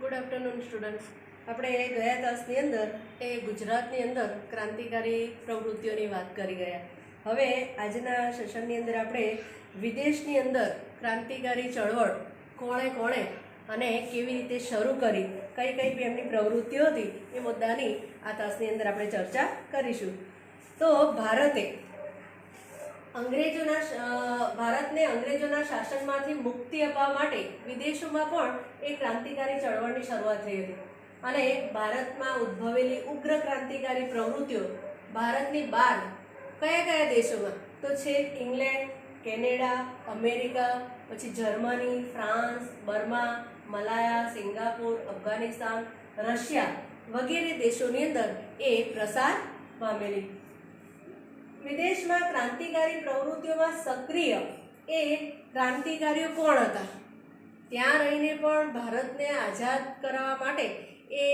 Good afternoon students. આપણે ગયા તાસની અંદર ગુજરાતની અંદર ક્રાંતિકારી પ્રવૃત્તિઓની વાત કરી ગયા. હવે આજના સેશનની અંદર આપણે વિદેશની અંદર ક્રાંતિકારી ચળવળ કોણે અને કેવી રીતે શરૂ કરી, કઈ કઈ એમની પ્રવૃત્તિઓ હતી એ મુદ્દાની આ તાસની અંદર આપણે ચર્ચા કરીશું. તો ભારતને અંગ્રેજોના શાસનમાંથી મુક્તિ અપાવવા માટે વિદેશોમાં પણ એક ક્રાંતિકારી ચળવળની શરૂઆત થઈ હતી. અને ભારતમાં ઉદ્ભવેલી ઉગ્ર ક્રાંતિકારી પ્રવૃત્તિઓ ભારતની બહાર કયા દેશોમાં તો છે ઇંગ્લેન્ડ, કેનેડા, અમેરિકા, પછી Germany, France, Burma, Malaya, Singapore, Afghanistan, Russia વગેરે દેશોની અંદર એ પ્રસાર પામેલી. વિદેશમાં ક્રાંતિકારી પ્રવૃત્તિઓમાં સક્રિય એ ક્રાંતિકારીઓ કોણ હતા? ત્યાં રહીને પણ ભારતને આઝાદ કરાવવા માટે એ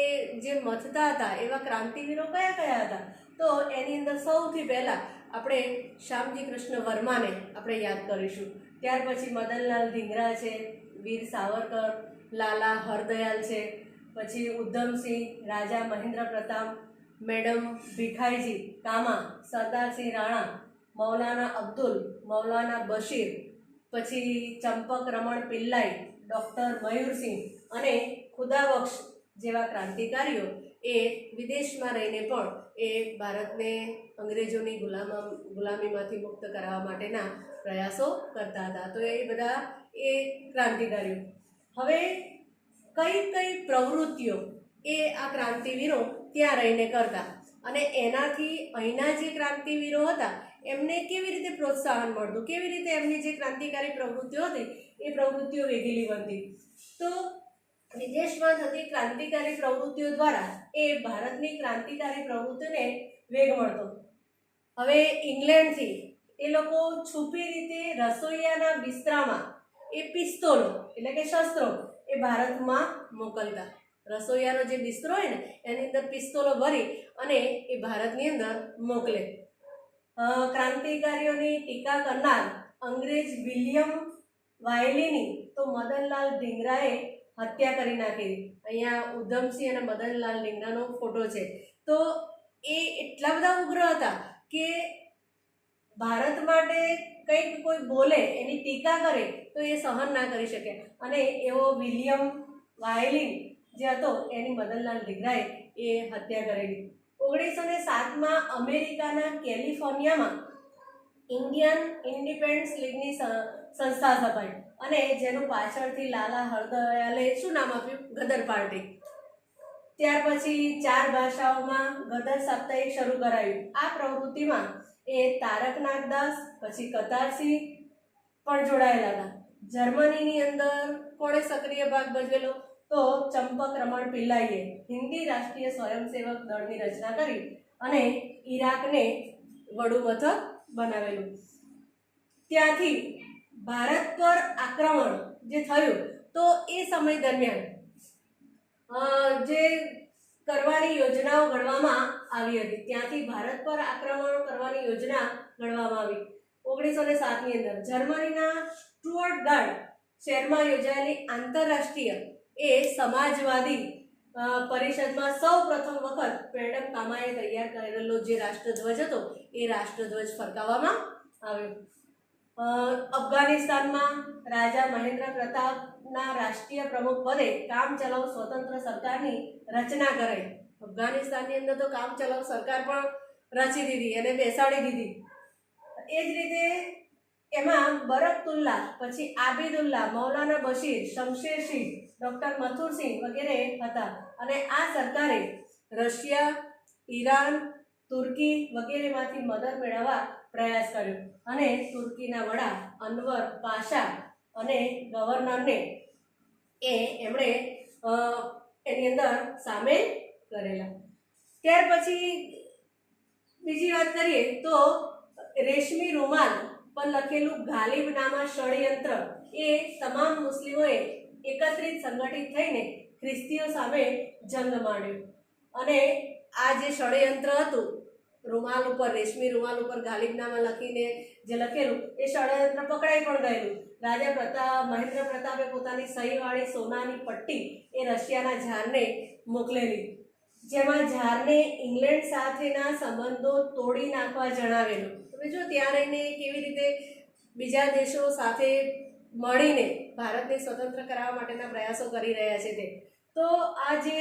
જે મથતા હતા એવા ક્રાંતિવીરો કયા હતા? તો એની અંદર સૌથી પહેલાં આપણે શ્યામજી કૃષ્ણ વર્માને આપણે યાદ કરીશું. ત્યાર પછી મદનલાલ ધીંગરા છે, વીર સાવરકર, લાલા હરદયાલ છે, પછી ઉધમસિંહ, રાજા મહેન્દ્ર પ્રતાપ, મેડમ ભીખાઈજી કામા, સરદારસિંહ રાણા, મૌલાના અબ્દુલ, મૌલાના બશીર, પછી ચંપક રમણ પિલ્લાઈ, ડૉક્ટર મયુરસિંહ અને ખુદાબક્ષ જેવા ક્રાંતિકારીઓ એ વિદેશમાં રહીને પણ એ ભારતને અંગ્રેજોની ગુલામીમાંથી મુક્ત કરાવવા માટેના પ્રયાસો કરતા હતા. તો એ બધા એ ક્રાંતિકારીઓ. હવે કઈ પ્રવૃત્તિઓ એ આ ક્રાંતિવીરો ત્યાં રહીને કરતા અને એનાથી અહીંના જે ક્રાંતિવીરો હતા એમને કેવી રીતે પ્રોત્સાહન મળતું, કેવી રીતે એમની જે ક્રાંતિકારી પ્રવૃત્તિઓ હતી એ પ્રવૃત્તિઓ વેગીલી બનતી? તો વિદેશમાં થતી ક્રાંતિકારી પ્રવૃત્તિઓ દ્વારા એ ભારતની ક્રાંતિકારી પ્રવૃત્તિને વેગ મળતો. હવે ઇંગ્લેન્ડથી એ લોકો છુપી રીતે રસોઈયાના બિસ્તરામાં એ પિસ્તોલો એટલે કે શસ્ત્રો એ ભારતમાં મોકલતા. રસોઈયાનો જે બિસ્તરો હોય ને એની અંદર પિસ્તોલો ભરી અને એ ભારતની અંદર મોકલે. ક્રાંતિકારીઓની ટીકા કરનાર અંગ્રેજ વિલિયમ વાયલીની તો મદનલાલ ધીંગરાએ હત્યા કરી નાખી. અહીંયા ઉધમસિંહ અને મદનલાલ ધીંગરાનો ફોટો છે. તો એ એટલા બધા ઉગ્ર હતા કે ભારત માટે કંઈક કોઈ બોલે, એની ટીકા કરે તો એ સહન ના કરી શકે. અને એવો વિલિયમ વાયલીન જે હતો એની મદનલાલ ધીંગરાએ એ હત્યા કરેલી. 1907માં અમેરિકાના કેલિફોર્નિયામાં ઇન્ડિયન ઇન્ડિપેન્ડન્સ લીગની સંસ્થા સ્થપાઈ અને જેનું પાછળથી લાલા હરદયાલે શું નામ આપ્યું? ગદર પાર્ટી. ત્યાર પછી 4 ભાષાઓમાં ગદર સાપ્તાહિક શરૂ કરાયું. આ પ્રવૃત્તિમાં એ તારકનાથ દાસ, પછી કતારસિંહ પણ જોડાયેલા હતા. જર્મનીની અંદર કોણે સક્રિય ભાગ ભજવેલો? તો ચંપક રમણ પિલ્લાઈએ હિન્દી રાષ્ટ્રીય સ્વયંસેવક દળની રચના કરી અને ઈરાકને વડુ મથક બનાવેલું. ત્યાંથી ભારત પર આક્રમણ જે થયું તો એ સમય દરમિયાન જે કરવાની યોજનાઓ ઘડવામાં આવી હતી. ત્યાંથી ભારત પર આક્રમણ કરવાની યોજના ઘડવામાં આવી. 1907ની અંદર જર્મનીના સ્ટુઅર્ટગાર્ડ શહેરમાં યોજાયેલી આંતરરાષ્ટ્રીય એ સમાજવાદી પરિષદમાં સૌ પ્રથમ વખત મેડમ કામાએ તૈયાર કરેલો જે રાષ્ટ્રધ્વજ હતો એ રાષ્ટ્રધ્વજ ફરકાવવામાં આવ્યો. અફઘાનિસ્તાનમાં રાજા મહેન્દ્ર પ્રતાપના રાષ્ટ્રીય પ્રમુખ પદે કામ ચલાઉ સ્વતંત્ર સરકારની રચના કરાઈ. અફઘાનિસ્તાનની અંદર તો કામ ચલાઉ સરકાર પણ રચી દીધી અને બેસાડી દીધી. એ જ રીતે એમાં બરકતુલ્લા, પછી આબિદુલ્લા, મૌલાના બશીર, શમશેરસિંહ, ડૉક્ટર મથુરસિંહ વગેરે હતા. અને આ સરકારે રશિયા, ઈરાન, તુર્કી વગેરેમાંથી મદદ મેળવવા પ્રયાસ કર્યો અને તુર્કીના વડા અનવર પાશા અને ગવર્નરને એમણે એની અંદર સામેલ કરેલા. ત્યાર પછી બીજી વાત કરીએ તો રેશમી રૂમાલ પર લખેલું ગાલિબનામા ષડયંત્ર એ તમામ મુસ્લિમોએ એકત્રિત સંગઠિત થઈને ખ્રિસ્તીઓ સામે જંગ માંડ્યો. અને આ જે ષડયંત્ર હતું રૂમાલ ઉપર, રેશમી રૂમાલ ઉપર ગાલિબનામા લખીને જે લખેલું એ ષડયંત્ર પકડાઈ પણ ગયેલું. મહેન્દ્ર પ્રતાપે પોતાની સહીવાળી સોનાની પટ્ટી એ રશિયાના ઝારને મોકલેલી, જેમાં ઝારને ઇંગ્લેન્ડ સાથેના સંબંધો તોડી નાખવા જણાવેલું. તમે જો ત્યાં રહીને કેવી રીતે બીજા દેશો સાથે મળીને ભારતને સ્વતંત્ર કરાવવા માટેના પ્રયાસો કરી રહ્યા છે તે. તો આ જે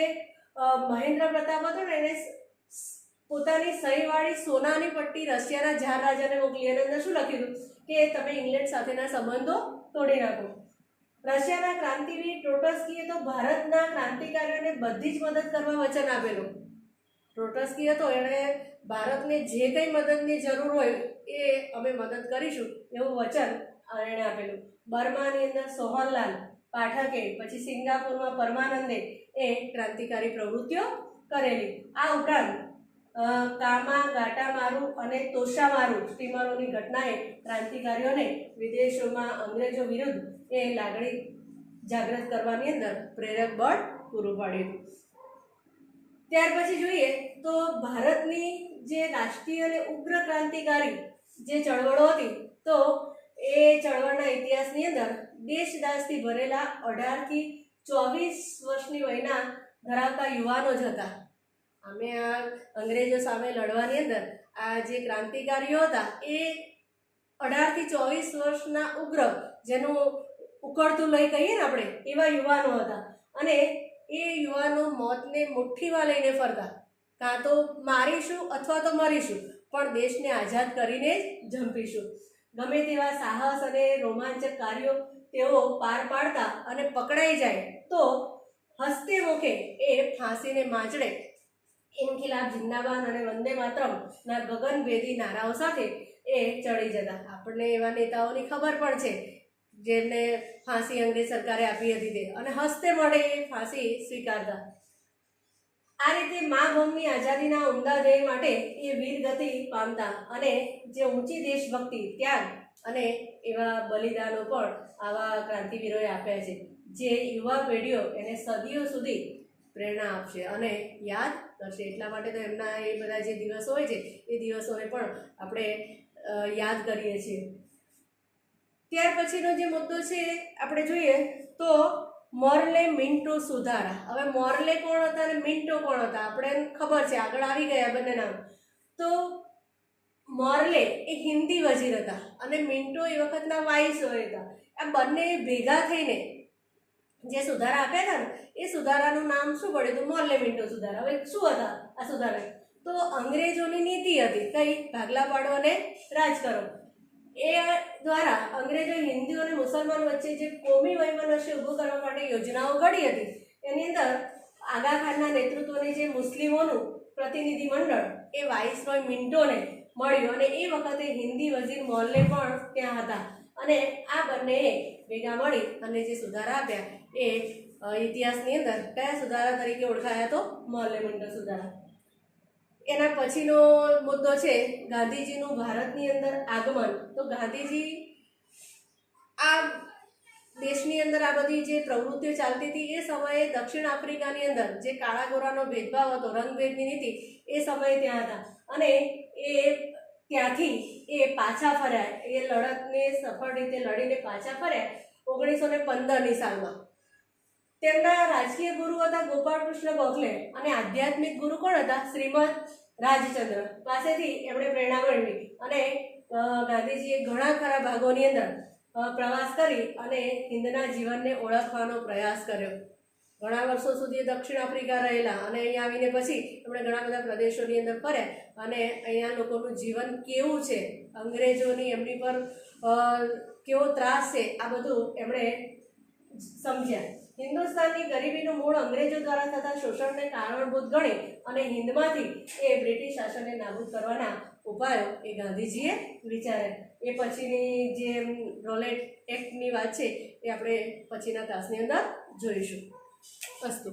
મહેન્દ્ર પ્રતાપ હતો ને એને પોતાની સહીવાળી સોનાની પટ્ટી રશિયાના ઝાર રાજાને મોકલી અને અંદર શું લખ્યું કે તમે ઇંગ્લેન્ડ સાથેના સંબંધો તોડી નાખો. રશિયાના ક્રાંતિવીર ટ્રોટસ્કીએ તો ભારતના ક્રાંતિકારીઓને બધી જ મદદ કરવા વચન આપેલું. ટ્રોટસ્કી હતો એણે ભારતને જે કંઈ મદદની જરૂર હોય એ અમે મદદ કરીશું એવું વચન એણે આપેલું. બર્માની અંદર સોહનલાલ પાઠકે, પછી સિંગાપુરમાં પરમાનંદે એ ક્રાંતિકારી પ્રવૃત્તિઓ કરેલી. આ ઉપરાંત કામા, ગાટામારુ અને તોશામારુ સ્ટીમરોની ઘટનાએ ક્રાંતિકારીઓને વિદેશોમાં અંગ્રેજો વિરુદ્ધ એ લાગણી જાગૃત કરવાની અંદર પ્રેરક બળ પૂરું પાડ્યું. ત્યાર પછી જોઈએ તો ભારતની જે રાષ્ટ્રીય અને ઉગ્ર ક્રાંતિકારી જે ચળવળો હતી તો એ ચળવળના ઇતિહાસની અંદર દેશદાસથી ભરેલા 18 થી 24 વર્ષની વયના ધરાવતા યુવાનો જ હતા. અમે આ અંગ્રેજો સામે લડવાની અંદર આ જે ક્રાંતિકારીઓ હતા એ 18 થી 24 વર્ષના ઉગ્ર, જેનું ઉકળતું લઈ કહીએ ને આપણે, એવા યુવાનો હતા. અને એ યુવાનો મોતને મુઠ્ઠીમાં લઈને ફરતા, કાં તો મારીશું અથવા તો મરીશું, પણ દેશને આઝાદ કરીને જ જંપીશું. ગમે તેવા સાહસ અને રોમાંચક કાર્યો તેઓ પાર પાડતા અને પકડાઈ જાય તો હસ્તે મુખે એ ફાંસીને માંચડે ઇન્કિલાબ જિંદાબાદ અને વંદે માતરમના ગગનભેદી નારાઓ સાથે એ ચડી જતા. આપણને એવા નેતાઓની ખબર પણ છે જેમને ફાંસી અંગ્રેજ સરકારે આપી હતી તે, અને હસ્તે મળે એ ફાંસી સ્વીકારતા. આ રીતે મા ભૂમિની આઝાદીના ઉમદા ધ્યેય માટે એ વીરગતિ પામતા અને જે ઊંચી દેશભક્તિ, ત્યાગ અને એવા બલિદાનો પણ આવા ક્રાંતિવીરોએ આપ્યા છે, જે યુવા પેઢીઓ એને સદીઓ સુધી પ્રેરણા આપશે અને યાદ કરશે. એટલા માટે તો એમના એ બધા જે દિવસો હોય છે એ દિવસોને પણ આપણે યાદ કરીએ છીએ. ત્યાર પછીનો જે મુદ્દો છે આપણે જોઈએ તો મોર્લે મિન્ટો સુધારા. હવે મોર્લે કોણ હતા અને મિન્ટો કોણ હતા આપણે ખબર છે, આગળ આવી ગયા બંને નામ. તો મોર્લે એ હિન્દી વજીર હતા અને મિન્ટો એ વખતના વાઇસરોય હતા. આ બંને ભેગા થઈને જે સુધારા આપ્યા હતા ને એ સુધારાનું નામ શું પડ્યું હતું? મોર્લે મિન્ટો સુધારા. હવે શું હતા આ સુધારા? તો અંગ્રેજોની નીતિ હતી કઈ? ભાગલા પાડો અને રાજ કરો. એ દ્વારા અંગ્રેજો હિન્દુ અને મુસલમાન વચ્ચે જે કોમી વૈમનસ્ય ઊભું કરવા માટે યોજનાઓ ઘડી હતી, એની અંદર આગા ખાનના નેતૃત્વની જે મુસ્લિમોનું પ્રતિનિધિ મંડળ એ વાઇસરોય મિન્ટોને મળ્યું અને એ વખતે હિન્દી વજીર મોર્લે પણ ત્યાં હતા. અને આ બંનેએ ભેગા મળી અને જે સુધારા આપ્યા એ ઇતિહાસની અંદર કયા સુધારા તરીકે ઓળખાયા? તો મોર્લે મિન્ટો સુધારા. એના પછીનો મુદ્દો છે ગાંધીજીનું ભારતની અંદર આગમન. તો ગાંધીજી આ દેશની અંદર આ બધી જે પ્રવૃત્તિઓ ચાલતી હતી એ સમયે દક્ષિણ આફ્રિકાની અંદર જે કાળા ગોરાનો ભેદભાવ હતો, રંગભેદની નીતિ, એ સમયે ત્યાં હતા અને એ ત્યાંથી એ પાછા ફર્યા. એ લડતને સફળ રીતે લડીને પાછા ફર્યા 1915ની સાલમાં. તેમના રાજકીય ગુરુ હતા ગોપાળકૃષ્ણ ગોખલે અને આધ્યાત્મિક ગુરુ કોણ હતા? શ્રીમદ રાજચંદ્ર પાસેથી એમણે પ્રેરણા મેળવી અને ગાંધીજીએ ઘણા ખરા ભાગોની અંદર પ્રવાસ કરી અને હિન્દના જીવનને ઓળખવાનો પ્રયાસ કર્યો. ઘણા વર્ષો સુધી દક્ષિણ આફ્રિકા રહેલા અને અહીંયા આવીને પછી એમણે ઘણા બધા પ્રદેશોની અંદર ફર્યા અને અહીંયા લોકોનું જીવન કેવું છે, અંગ્રેજોની એમની પર કેવો ત્રાસ છે, આ બધું એમણે સમજ્યા. હિન્દુસ્તાનની ગરીબીનું મૂળ અંગ્રેજો દ્વારા થતા શોષણને કારણભૂત ગણી અને હિન્દમાંથી એ બ્રિટિશ શાસનને નાબૂદ કરવાના ઉપાયો એ ગાંધીજીએ વિચાર્યા. એ પછીની જે રોલેટ એક્ટની વાત છે એ આપણે પછીના ક્લાસની અંદર જોઈશું. અસ્તુ.